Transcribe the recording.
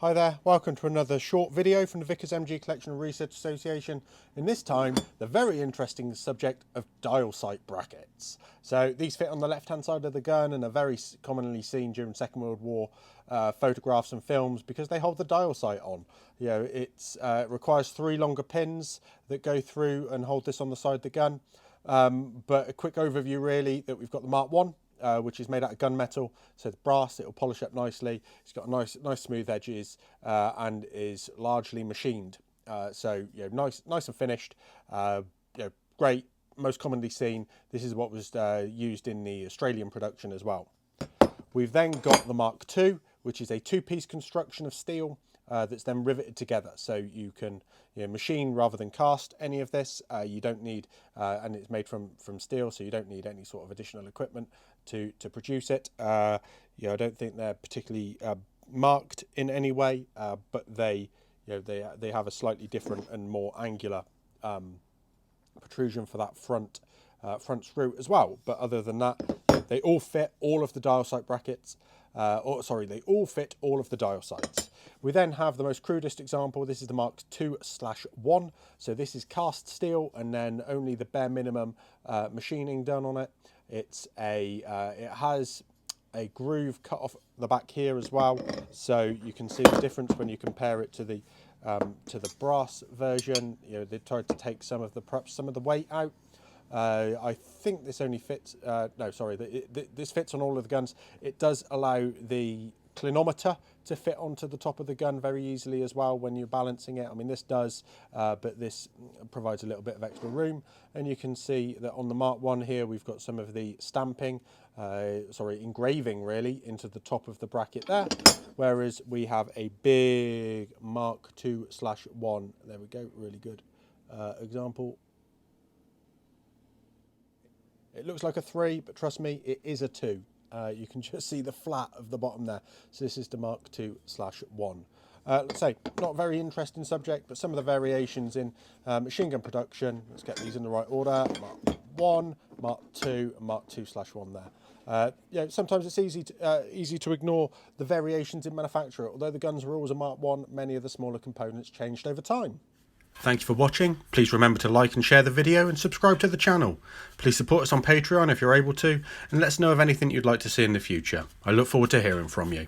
Hi there, welcome to another short video from the Vickers MG Collection and Research Association. In this time, the very interesting subject of dial sight brackets. So these fit on the left hand side of the gun and are very commonly seen during Second World War photographs and films because they hold the dial sight on. You know, it requires 3 longer pins that go through and hold this on the side of the gun. But a quick overview really, that we've got the Mark 1. Which is made out of gunmetal, so the brass, it'll polish up nicely. It's got nice smooth edges and is largely machined. So you know, nice and finished. You know, great, most commonly seen. This is what was used in the Australian production as well. We've then got the Mark II, which is a 2-piece construction of steel that's then riveted together. So you can machine rather than cast any of this. You don't need, and it's made from steel, so you don't need any sort of additional equipment to produce it. I don't think they're particularly marked in any way, but they have a slightly different and more angular protrusion for that front screw as well. But other than that, they all fit all of the dial sight brackets. They all fit all of the dial sights. We then have the most crudest example. This is the Mark II/1. So this is cast steel and then only the bare minimum machining done on it. It has a groove cut off the back here as well, so you can see the difference when you compare it to the brass version. You know, they tried to take some of the weight out. I think this only fits, this fits on all of the guns. It does allow the clinometer to fit onto the top of the gun very easily as well when you're balancing it. I mean, this does, but this provides a little bit of extra room. And you can see that on the Mark 1 here, we've got some of the engraving really into the top of the bracket there. Whereas we have a big Mark II/1, there we go, really good example. It looks like a 3, but trust me, it is a 2. You can just see the flat of the bottom there. So this is the Mark II/1. Let's say, not a very interesting subject, but some of the variations in machine gun production. Let's get these in the right order. Mark 1, Mark II, and Mark II/1 there. Sometimes it's easy to ignore the variations in manufacture. Although the guns were always a Mark 1, many of the smaller components changed over time. Thank you for watching. Please remember to like and share the video and subscribe to the channel. Please support us on Patreon if you're able to, and let us know of anything you'd like to see in the future. I look forward to hearing from you.